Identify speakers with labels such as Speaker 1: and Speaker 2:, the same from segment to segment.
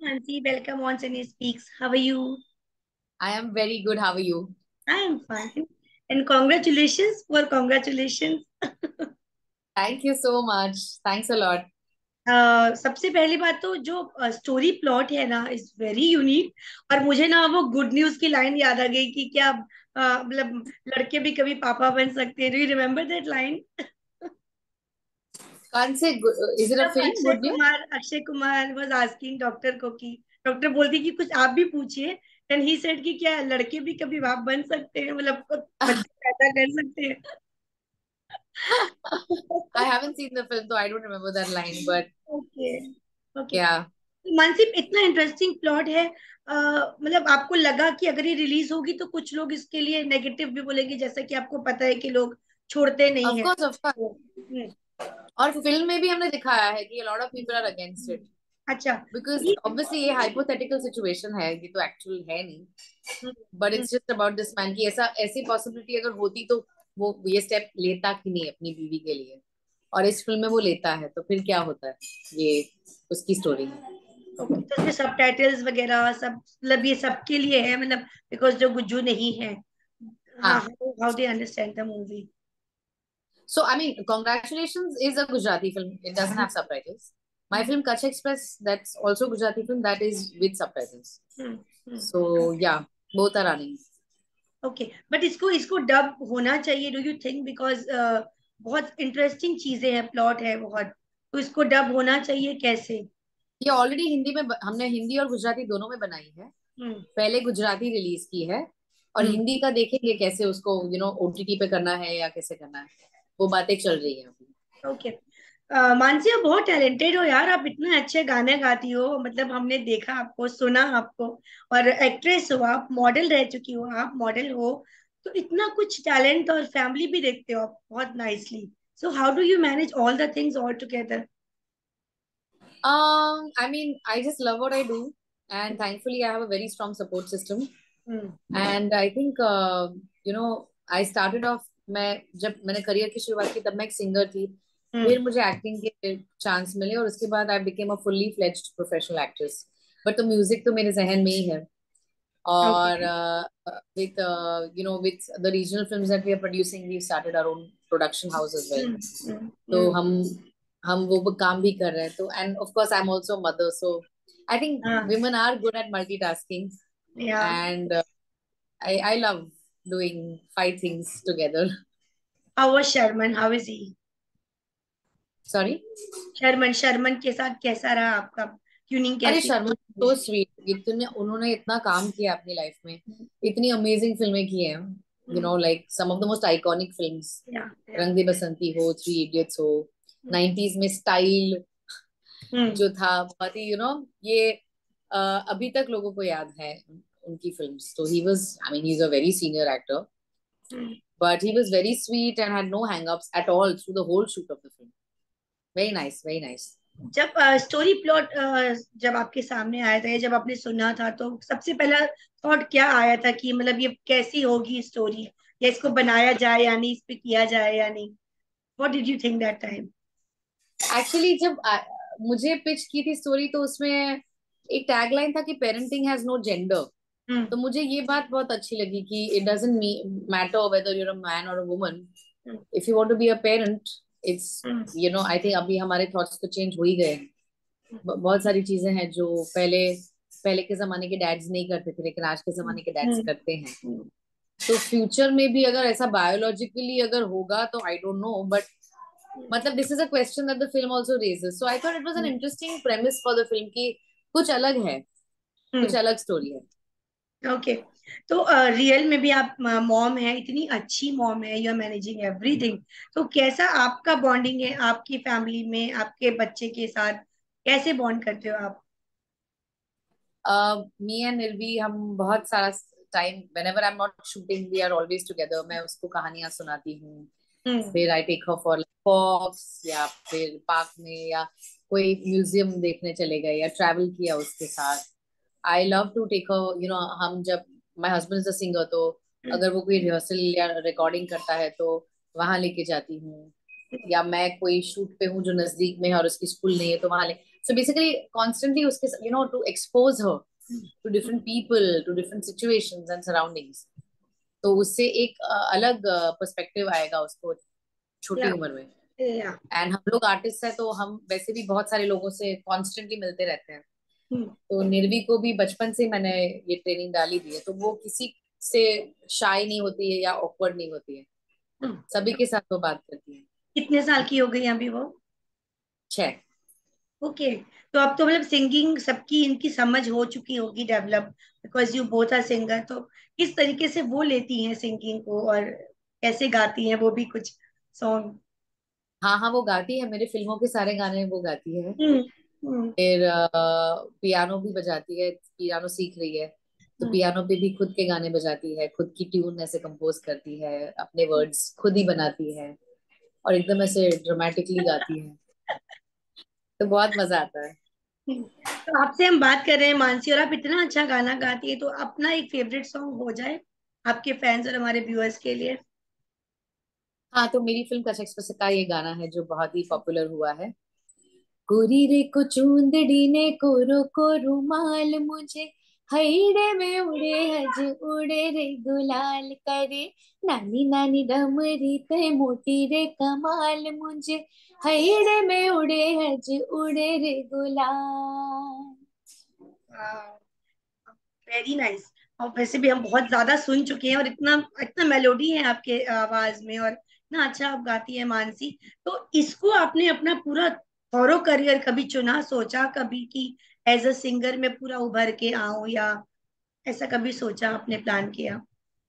Speaker 1: Nancy, welcome on Sunny Speaks. How are you?
Speaker 2: I am very good. How are you?
Speaker 1: I am fine. And congratulations for congratulations.
Speaker 2: Thank you so much. Thanks a lot.
Speaker 1: सबसे पहली बात तो जो story plot है ना is very unique. और मुझे ना वो गुड न्यूज की लाइन याद आ गई कि क्या मतलब लड़के भी कभी पापा बन सकते हैं। Do you remember that line?
Speaker 2: कौन से इज इट अ
Speaker 1: जब
Speaker 2: film good news?
Speaker 1: Akshay Kumar was asking doctor को कि डॉक्टर बोलती कि कुछ आप भी पूछिए। देन ही सेड कि क्या लड़के भी कभी बाप बन सकते हैं, मतलब बच्चे पैदा कर सकते हैं।
Speaker 2: I haven't seen the film, so I don't remember that line. But
Speaker 1: okay. Okay.
Speaker 2: yeah,
Speaker 1: मानसिक इतना इंटरेस्टिंग प्लॉट है। मतलब आपको लगा कि अगर ये रिलीज होगी तो कुछ लोग इसके लिए नेगेटिव भी बोलेंगे, जैसा कि आपको पता है कि लोग छोड़ते नहीं
Speaker 2: of
Speaker 1: हैं
Speaker 2: course, of course.
Speaker 1: तो,
Speaker 2: और फिल्म में भी हमने दिखाया है कि a lot of people are against it
Speaker 1: अच्छा।
Speaker 2: because
Speaker 1: ये
Speaker 2: obviously ये hypothetical situation है, ये तो actual है नहीं.
Speaker 1: हम्म,
Speaker 2: But
Speaker 1: hmm,
Speaker 2: it's just about this man कि ऐसा ऐसी possibility अगर होती तो वो ये स्टेप लेता कि नहीं अपनी बीवी के लिए. और इस फिल्म में वो लेता है तो फिर क्या होता है? ये उसकी स्टोरी है.
Speaker 1: ओके, तो इसमें सब टाइटल्स वगैरह सब मतलब ये सबके लिए है, मतलब बिकॉज जो गुज्जू नहीं है। हाँ,
Speaker 2: हाँ.
Speaker 1: How they understand the movie.
Speaker 2: So, I mean, Congratulations is a Gujarati film. It doesn't have subtitles. My film Kutch Express, that's also Gujarati film, that is with subtitles. So, yeah, both are running.
Speaker 1: Okay, but इसको इसको dub होना चाहिए, do you think? Because बहुत interesting चीजें हैं, plot है बहुत, तो इसको डब होना चाहिए कैसे?
Speaker 2: ये ऑलरेडी हिंदी में हमने हिंदी और गुजराती दोनों में बनाई है.
Speaker 1: हम्म।
Speaker 2: पहले गुजराती रिलीज की है और
Speaker 1: हम्म।
Speaker 2: हिंदी का देखेंगे कैसे उसको ओटीटी पे करना है या कैसे करना है. वो बातें चल रही है अभी.
Speaker 1: ओके। मानसी, आप बहुत टैलेंटेड हो यार, आप इतने अच्छे गाने गाती हो, मतलब हमने देखा आपको, सुना आपको। और एक्ट्रेस हो आप, मॉडल रह चुकी हो, आप मॉडल हो। तो इतना कुछ टैलेंट और फैमिली भी देखते हो आप बहुत nicely. So how do you manage all the things all together?
Speaker 2: I mean, I just love what I do, and thankfully, I have a very strong support system.
Speaker 1: Hmm.
Speaker 2: And I think I started off. मैं जब मैंने career की शुरुआत की तब मैं एक singer थी.
Speaker 1: हम्म।
Speaker 2: फिर मुझे एक्टिंग के चांस मिले और उसके बाद I became a fully fledged professional actress. But तो म्यूजिक तो मेरे जहन में ही है. और
Speaker 1: okay.
Speaker 2: with the regional films that we are producing, we started our own production house as well.
Speaker 1: हम्म। हम्म।
Speaker 2: तो
Speaker 1: हम्म।
Speaker 2: हम वो काम भी कर रहे हैं तो end of course I am also mother so I think
Speaker 1: हाँ।
Speaker 2: women are good at multitasking.
Speaker 1: या।
Speaker 2: And I love doing five things together.
Speaker 1: How was Sharman? How is he?
Speaker 2: Sorry.
Speaker 1: Sharman, Sharman के साथ कैसा रहा आपका? ट्यूनिंग
Speaker 2: अरे
Speaker 1: कैसी
Speaker 2: शर्मा
Speaker 1: थी?
Speaker 2: तो स्वीट. इतने उन्होंने इतना काम किया अपनी लाइफ में. इतनी अमेजिंग फिल्में की हैं. Like some of the most iconic films.
Speaker 1: Yeah. Yeah.
Speaker 2: रंग दे बसंती हो, थ्री इडियट्स हो. 90s में स्टाइल
Speaker 1: हम्म।
Speaker 2: जो था बहुत ही ये अभी तक लोगों को याद है उनकी फिल्म्स. तो he was I mean he is a very senior actor.
Speaker 1: Hmm.
Speaker 2: But he was very sweet and had no hang-ups at all through the whole shoot of the film. Very nice, very nice.
Speaker 1: जब story plot जब आपके सामने आया था या जब आपने सुना था, तो सबसे पहला थॉट क्या आया था कि मतलब ये कैसी होगी स्टोरी, या इसको बनाया जाए या नहीं, इस पे किया जाए या नहीं? What did you think that time?
Speaker 2: Actually जब मुझे पिच की थी स्टोरी तो उसमें एक टैगलाइन था कि parenting has no gender.
Speaker 1: Hmm.
Speaker 2: तो मुझे ये बात बहुत अच्छी लगी कि it doesn't matter whether you're a man or a woman.
Speaker 1: Hmm.
Speaker 2: If you want to be a parent it's
Speaker 1: hmm.
Speaker 2: I think अभी हमारे थॉट्स तो चेंज हो ही गए हैं. बहुत सारी चीजें हैं जो पहले पहले के जमाने के डैड्स नहीं करते थे लेकिन आज के जमाने के डैड्स
Speaker 1: हम्म।
Speaker 2: करते हैं. तो फ्यूचर में भी अगर ऐसा बायोलॉजिकली अगर होगा तो आई डोंट नो बट मतलब this is a question that the film also raises. So I thought it was an interesting premise for the film की कुछ अलग है. कुछ
Speaker 1: हम्म।
Speaker 2: अलग स्टोरी है.
Speaker 1: ओके। तो रियल में भी आप मॉम है, इतनी अच्छी मॉम है, यू आर मैनेजिंग एवरीथिंग। तो कैसा आपका बॉन्डिंग है आपकी फैमिली में, आपके बच्चे के साथ? कैसे बॉन्ड करते हो आप?
Speaker 2: मी एंड निर्वी हम बहुत सारा time whenever I am not shooting we are always together. मैं उसको कहानियां सुनाती हूँ.
Speaker 1: हम्म।
Speaker 2: फिर आई टेक हर फॉर वॉक्स या फिर पार्क में या कोई म्यूजियम देखने चले गए या ट्रैवल किया उसके साथ. आई लव टू टेक हम जब my husband is a singer तो
Speaker 1: हम्म।
Speaker 2: अगर वो कोई रिहर्सल या रिकॉर्डिंग करता है तो वहां लेके जाती हूँ. या मैं कोई शूट पे हूँ जो नजदीक में है और उसकी स्कूल नहीं है तो वहां ले So basically constantly उसके to expose her to different people, to different situations and surroundings. तो उससे एक अलग पर्सपेक्टिव आएगा उसको छोटी
Speaker 1: या
Speaker 2: उम्र में।
Speaker 1: या
Speaker 2: एंड हम लोग आर्टिस्ट हैं तो हम वैसे भी बहुत सारे लोगों से कॉन्स्टेंटली मिलते रहते हैं। तो निर्वी को भी बचपन से मैंने ये ट्रेनिंग डाली दी है, तो वो किसी से शाय नहीं होती है या ऑकवर्ड नहीं होती है, सभी के साथ वो बात करती है।
Speaker 1: कितने साल की हो गई अभी वो?
Speaker 2: 6।
Speaker 1: ओके। तो अब तो मतलब सिंगिंग सबकी इनकी समझ हो चुकी होगी develop, because you both are singer. तो किस तरीके से वो लेती हैं सिंगिंग को, और कैसे गाती हैं वो भी कुछ सॉन्ग?
Speaker 2: हाँ हाँ, वो गाती है, मेरे फिल्मों के सारे गाने वो गाती है।
Speaker 1: हम्म। हम्म।
Speaker 2: फिर पियानो भी बजाती है, पियानो सीख रही है। तो
Speaker 1: हम्म।
Speaker 2: पियानो पे भी खुद के गाने बजाती है, खुद की ट्यून ऐसे कंपोज करती है, अपने वर्ड्स खुद ही बनाती है और एकदम ऐसे ड्रामेटिकली गाती है। तो बहुत मजा आता है।
Speaker 1: तो आपसे हम बात कर रहे हैं मानसी, और आप इतना अच्छा गाना गाती है, तो अपना एक फेवरेट सॉन्ग हो जाए आपके फैंस और हमारे व्यूअर्स के लिए।
Speaker 2: हाँ, तो मेरी फिल्म कच एक्सप्रेस का ये गाना है जो बहुत ही पॉपुलर हुआ है। कोरी रे को चूंदड़ी ने कोरो को रुमाल मुझे, हईडे में उड़े हज उड़े रे गुलाल करे, नानी नानी डमरी ते मोटी रे कमाल मुझे, हईडे में उड़े हज उड़े रे गुलाल।
Speaker 1: Very nice. और वैसे भी हम बहुत ज्यादा सुन चुके हैं, और इतना इतना मेलोडी है आपके आवाज में, और इतना अच्छा आप गाती है मानसी। तो इसको आपने अपना पूरा थॉरो करियर कभी चुना, सोचा कभी कि एज अ सिंगर में पूरा उभर के आऊं, या ऐसा कभी सोचा, आपने प्लान किया?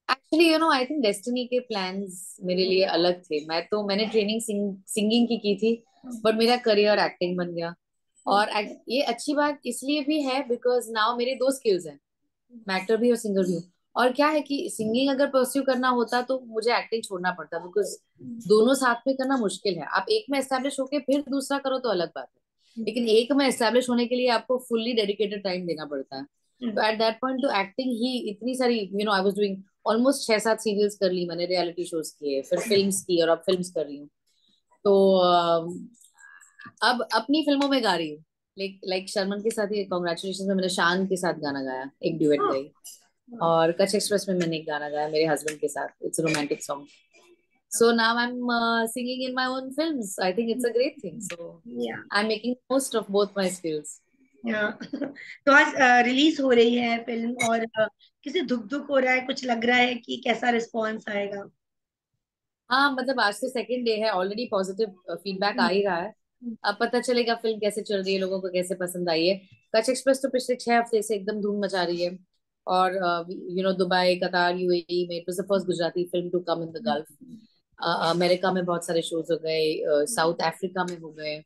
Speaker 2: एक्चुअली आई थिंक डेस्टिनी के प्लान्स मेरे लिए अलग थे। मैंने ट्रेनिंग सिंगिंग की थी, पर मेरा करियर एक्टिंग बन गया। और ये अच्छी बात इसलिए भी है बिकॉज नाउ मेरे दो स्किल्स हैं, मैं एक्टर भी और सिंगर भी हूँ। और क्या है कि सिंगिंग अगर परस्यू करना होता तो मुझे एक्टिंग छोड़ना पड़ता, बिकॉज दोनों साथ में करना मुश्किल है। आप एक में एस्टेब्लिश होके फिर दूसरा करो तो अलग बात है, लेकिन एक में एस्टेब्लिश होने के लिए आपको फुल्ली डेडिकेटेड टाइम देना पड़ता है। तो एट दैट पॉइंट तो एक्टिंग ही इतनी सारी I was doing almost 6-7 serials कर ली मैंने, रियलिटी शोज किए, फिर फिल्म्स की, और अब फिल्म्स कर रही हूँ। तो अब अपनी फिल्मों में गा रही हूँ। लाइक शर्मन के साथ ही कॉन्ग्रेचुलेशन में मैंने शान के साथ गाना गाया, एक ड्यूएट गाई। और कच एक्सप्रेस में मैंने एक गाना गाया मेरे हस्बैंड के साथ, it's romantic song. So now I'm singing in my own films. I think it's a great thing. So
Speaker 1: या
Speaker 2: I'm making most of both my skills.
Speaker 1: या तो आज रिलीज हो रही है फिल्म, और किसी दुख दुख हो रहा है, कुछ लग रहा है कि कैसा रिस्पॉन्स आएगा?
Speaker 2: हाँ, मतलब आज से सेकंड डे है, ऑलरेडी पॉजिटिव फीडबैक आ ही रहा है। अब पता चलेगा फिल्म कैसे चल रही है, लोगों को कैसे पसंद आई है। कच एक्सप्रेस तो पिछले 6 हफ्ते से एकदम धूम मचा रही है। और दुबई, कतार, यूएई में it was the first Gujarati film to come in the gulf. America में बहुत सारे शोज हो गए, साउथ अफ्रीका में हो गए,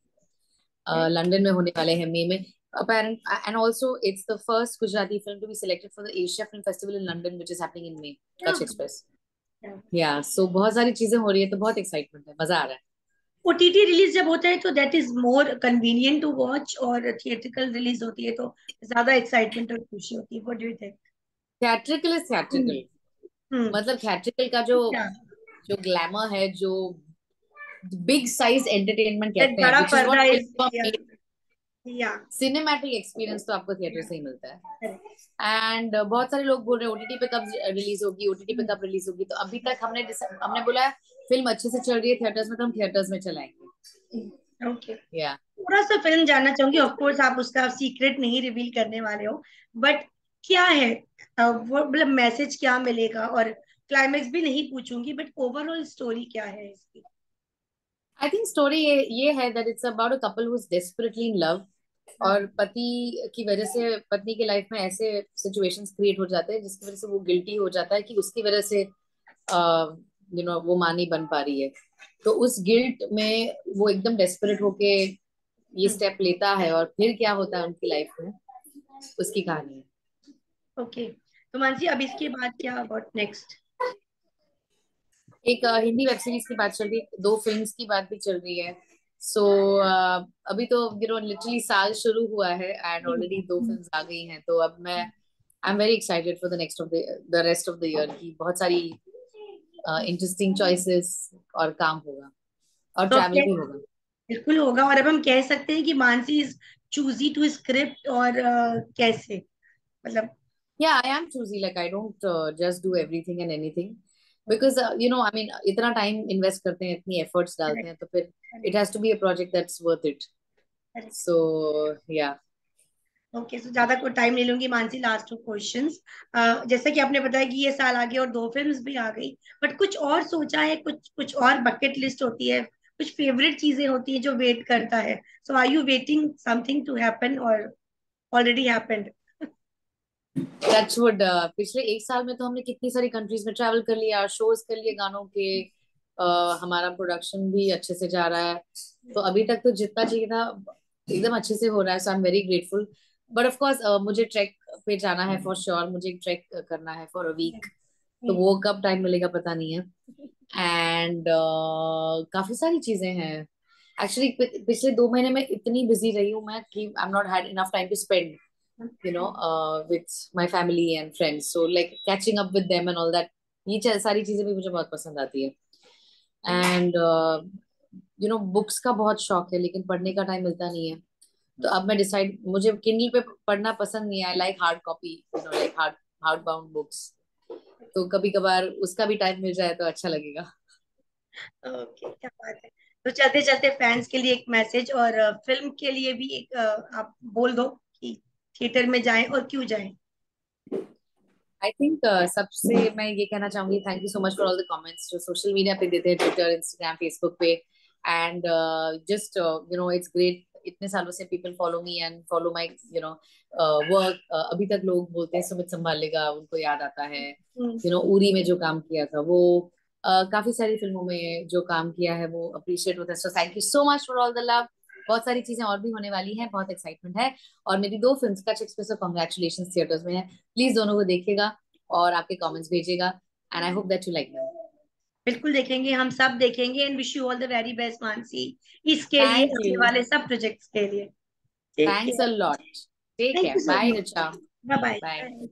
Speaker 2: लंदन में होने वाले हैं मई में। Apparent and also it's the first Gujarati film to be selected for the Asia Film Festival in London, which is happening in May. Kutch Express. Yeah, so बहुत सारी चीजें हो रही है, तो बहुत एक्साइटमेंट है, मजा आ रहा है।
Speaker 1: ओटीटी रिलीज जब होता है तो that is more convenient to watch, और थिएट्रिकल रिलीज होती है तो ज्यादा एक्साइटमेंट और खुशी होती है। What do you think?
Speaker 2: Theatrical is theatrical,
Speaker 1: hmm.
Speaker 2: मतलब थिएट्रिकल का जो
Speaker 1: क्या?
Speaker 2: जो ग्लैमर है, जो बिग साइज एंटरटेनमेंट
Speaker 1: एक
Speaker 2: कहते हैं,
Speaker 1: बड़ा
Speaker 2: विच इज
Speaker 1: पर्दा
Speaker 2: व्हाट
Speaker 1: इज, या
Speaker 2: फिल्म।
Speaker 1: या
Speaker 2: सिनेमैटिक एक्सपीरियंस तो आपको थिएटर
Speaker 1: या
Speaker 2: से ही मिलता है। एंड बहुत सारे लोग बोल रहे हैं ओटीटी पे कब रिलीज होगी, ओटीटी पे कब रिलीज होगी। तो अभी तक हमने बोला है फिल्म अच्छे से चल रही है थिएटर्स में, तो हम थिएटर्स में चलाएंगे।
Speaker 1: ओके।
Speaker 2: या
Speaker 1: थोड़ा सा फिल्म जानना चाहूंगी, ऑफ कोर्स आप उसका सीक्रेट नहीं रिवील करने वाले हो, बट क्या है वो, मतलब मैसेज क्या मिलेगा, और क्लाइमेक्स भी नहीं पूछूंगी, बट ओवरऑल स्टोरी क्या है इसकी?
Speaker 2: आई थिंक स्टोरी ये है that it's about a couple who is desperately in love. और पति की वजह से पत्नी के लाइफ में ऐसे सिचुएशंस क्रिएट हो जाते हैं जिसकी वजह से वो गिल्टी हो जाता है कि उसकी वजह से वो मां नहीं बन पा रही है। तो उस गिल्ट में वो एकदम डेस्परेट होके ये स्टेप लेता है, और फिर क्या होता है उनकी लाइफ में, उसकी कहानी है।
Speaker 1: ओके। तो मानसी, अब इसके बाद क्या, अबाउट नेक्स्ट?
Speaker 2: एक हिंदी वेब सीरीज की बात चल रही है, 2 फिल्म्स की बात भी चल रही है। सो अभी तो लिटरली साल शुरू हुआ है एंड ऑलरेडी 2 फिल्म्स आ गई हैं। तो अब मैं आई am very excited for the next of the rest of the year की बहुत सारी इंटरेस्टिंग चॉइसेस और काम होगा, और
Speaker 1: तो अब
Speaker 2: ट्रैवल भी होगा।
Speaker 1: बिल्कुल होगा, और अब हम कह सकते हैं कि Mansi is choosy to script, और कैसे, मतलब?
Speaker 2: Yeah, I am choosy. Like I don't just do everything and anything because I mean इतना time invest करते हैं, इतनी efforts डालते हैं,
Speaker 1: करेक्ट,
Speaker 2: तो फिर it
Speaker 1: correct,
Speaker 2: has to be a project that's worth it.
Speaker 1: Correct.
Speaker 2: So yeah.
Speaker 1: Okay, so ज्यादा को टाइम ले लूंगी मानसी, लास्ट टू क्वेश्चंस। जैसा कि आपने बताया कि ये साल आ गया और दो फिल्म्स भी आ गई, बट कुछ और सोचा है? कुछ कुछ और बकेट लिस्ट होती है, कुछ फेवरेट चीजें होती है जो वेट करता है? So are you waiting something to happen, और ऑलरेडी हैपेंड?
Speaker 2: टचवुड पिछले एक साल में तो हमने कितनी सारी कंट्रीज में ट्रैवल कर लिया, शोज कर लिए गानों के, हमारा प्रोडक्शन भी अच्छे से जा रहा है। तो अभी तक तो जितना चाहिए था एकदम अच्छे से हो रहा है, so I am very grateful. But of course मुझे ट्रैक पे जाना है फॉर श्योर, मुझे एक ट्रैक करना है फॉर अ वीक। तो वो कब टाइम मिलेगा पता नहीं है। एंड काफी सारी चीजें हैं एक्चुअली। पिछले 2 महीने में इतनी बिजी रही हूँ मैं कि I am not had enough time to spend with my family and friends. So like catching up with them and all that, ये सारी चीजें भी मुझे बहुत पसंद आती है। एंड बुक्स का बहुत शौक है, लेकिन पढ़ने का टाइम मिलता नहीं है। तो अब मैं डिसाइड, मुझे किंडल पे पढ़ना पसंद नहीं है, I like hard copy, like hard bound books. तो कभी कभार उसका भी टाइम मिल जाए तो अच्छा लगेगा।
Speaker 1: ओके, क्या बात है। तो चलते चलते फैंस के लिए एक मैसेज, और फिल्म के लिए भी एक आप बोल दो कि थिएटर में जाएं और क्यों जाएं।
Speaker 2: आई थिंक सबसे मैं ये कहना चाहूंगी, thank you so much for all the comments जो सोशल मीडिया पे देते हैं, ट्विटर, इंस्टाग्राम, फेसबुक पे। एंड जस्ट इट्स ग्रेट, इतने सालों से people follow me and follow my work. अभी तक लोग बोलते हैं सुमित संभालेगा, उनको याद आता है।
Speaker 1: हम्म,
Speaker 2: उरी में जो काम किया था वो, काफी सारी फिल्मों में जो काम किया है वो अप्रिशिएट होता है। So thank you so much for all the love. बहुत सारी चीजें और भी होने वाली हैं, बहुत एक्साइटमेंट है। और मेरी 2 फिल्म्स का एक्सप्रेस कॉन्ग्रेचुलेशन थिएटर्स में है, प्लीज दोनों को देखिएगा और आपके कमेंट्स भेजिएगा। And I hope that you like them.
Speaker 1: बिल्कुल देखेंगे, हम सब देखेंगे, and wish you all the very best Mansi, इसके लिए,
Speaker 2: थैंक
Speaker 1: आने
Speaker 2: यू।
Speaker 1: वाले सब प्रोजेक्ट्स के लिए। Take
Speaker 2: thanks a
Speaker 1: care.
Speaker 2: Lot. Take
Speaker 1: thank
Speaker 2: care,
Speaker 1: you so
Speaker 2: bye
Speaker 1: much.
Speaker 2: Richa.
Speaker 1: Bye
Speaker 2: bye.
Speaker 1: Bye.